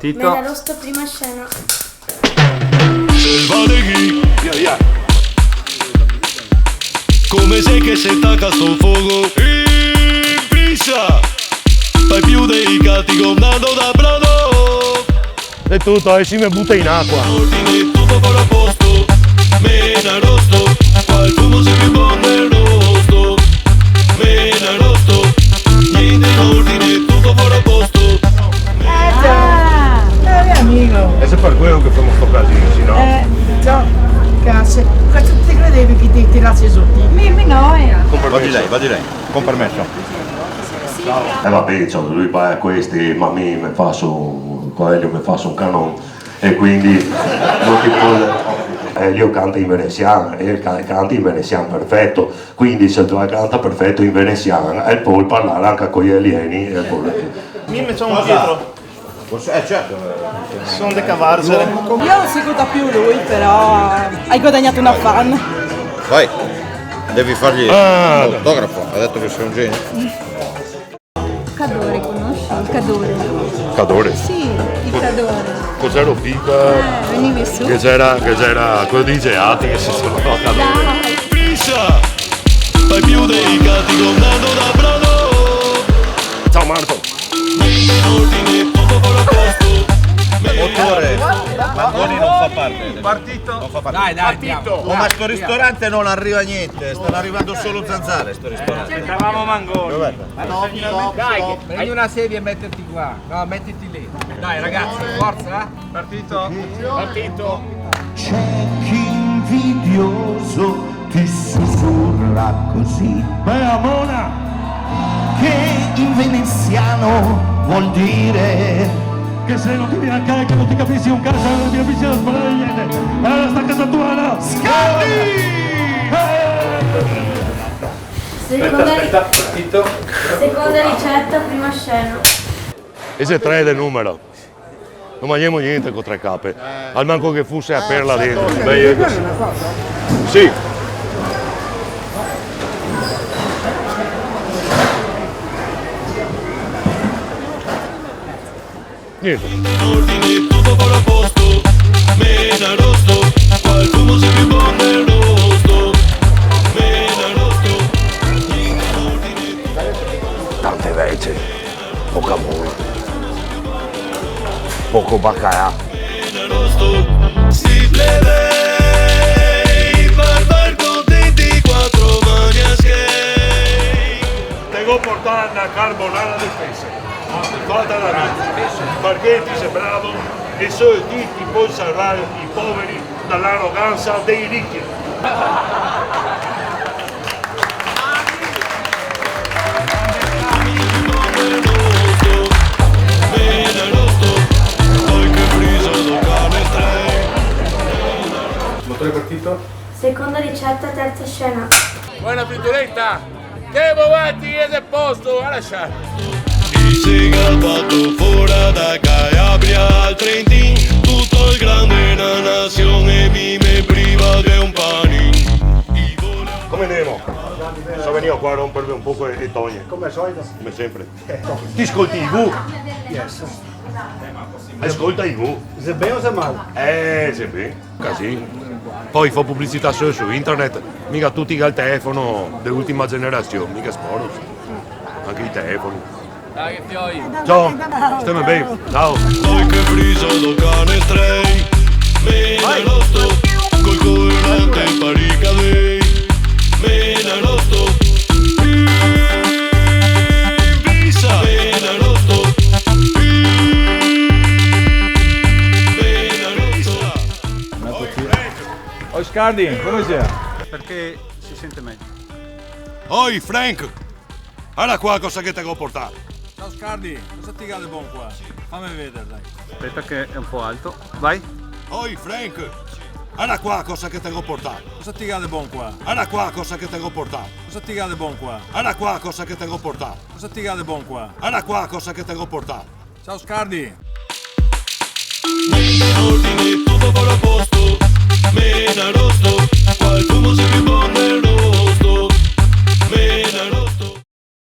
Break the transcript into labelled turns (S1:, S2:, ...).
S1: Partito.
S2: Menarosto, prima scena.
S3: Via via. Come sei che sei attacca sto fuoco in prisa. Fai più dei gatti comando da brado.
S4: È tutto, e si mi butta in acqua.
S3: Ordine tutto fuori a posto. Menarosto. Qual fumo si più buono del rosto. Menarosto. Niente in ordine tutto fuori a posto.
S5: Amico.
S4: E se per quello che facciamo sto casino, no?
S5: Ciao. Grazie. Cosa ti credevi che ti tirassi sotto? Mi no,
S6: Va di lei, con permesso.
S4: Vabbè, cioè, lui va a questi, ma mi fa su, quello mi fa su un canon e quindi non ti può. Io canto in veneziano e canto in veneziano perfetto, quindi se tu canta perfetto in veneziano e poi parlare anche con gli alieni e poi.
S6: Mi sono dietro. Certo.
S7: Sono De Cavarzere.
S5: Io non seguo più lui, però hai guadagnato una fan.
S6: Vai, devi fargli l'autografo, ha detto che sei un genio.
S2: Cadore, conosci? Il Cadore.
S4: Cadore?
S2: Sì, il Cadore.
S4: Cos'ero pica?
S2: Venivi su.
S4: Che c'era quello di Geati che si sono Cadore.
S2: Dai.
S3: Prisa. Fai più dei gatti comando da brado.
S4: Ciao Marco!
S3: Ordine tutto fuori a posto.
S6: Motore, Mangoni non fa parte.
S7: Partito?
S6: Non fa parte.
S7: Partito.
S6: Oh, ma sto ristorante non arriva niente, stanno arrivando solo zanzare sto ristorante.
S7: Eravamo Mangoni.
S6: Dov'è?
S7: Dai, prendi una sedia e mettiti qua. No, mettiti lì. Dai ragazzi, forza. Partito? Partito.
S8: C'è chi invidioso ti sussurra così. Bella Mona! Che in veneziano vuol dire che se non ti viene a carica non ti capisci un cazzo, non ti capisci la spada di niente. Allora sta a casa tua, no? Scaldi!
S2: Seconda ricetta, prima scena.
S4: E se tre del numero? Non mangiamo niente con tre cape. Al manco che fosse a perla dentro. Beh, così. Sì. Niente.
S3: Ordine tutto fuori a posto. Menarosto. Qual fumo si più buono del rosto. Menarosto.
S4: Tante veci, poca mula, poco baccalà.
S3: Menarosto. Si plebe. Barbar con 24 manias gay.
S4: Devo portare una carbonara di pesce. Fatta da me, perché ti sei bravo e solo ti puoi salvare i poveri dall'arroganza dei ricchi.
S7: Motore partito?
S2: Seconda ricetta, terza scena.
S7: Buona frittoletta. Che avanti e del posto, a lasciare.
S3: Il segato fuori da Calabria al Trentin. Tutto il grande una nazione vive priva di un panin.
S4: Come Nemo? Sono venuto qua a rompervi un po' e togliere.
S5: Come al solito.
S4: Come sempre. Ti ascolti TV?
S5: Yes.
S4: Ascolta TV.
S5: Se bene o se male?
S4: Se bene. Casino. Poi fa pubblicità solo su internet. Mica tutti che al telefono dell'ultima generazione. Mica sporo. Anche i telefoni.
S7: Dai che fioi.
S4: Ciao. Stiamo bene. Ciao.
S3: Poi che friso do cane stray. Menarosto. Col colorante parica dei. Menarosto. Pisa. Menarosto.
S7: Oh Scardi, come sei? Perché si sente meglio.
S4: Oi Frank. Guarda qua cosa che ti ho portato.
S7: Ciao Scardi, cosa ti cade buon qua? Fammi vedere dai.
S1: Aspetta che è un po' alto. Vai.
S4: Oi Frank. Guarda qua cosa che ti ho portato.
S7: Cosa ti cade buon qua?
S4: Guarda qua cosa che ti ho portato.
S7: Cosa ti cade buon qua?
S4: Guarda qua cosa che ti ho portato.
S7: Cosa ti cade buon qua?
S4: Guarda qua cosa che ti ho portato.
S7: Ciao Scardi.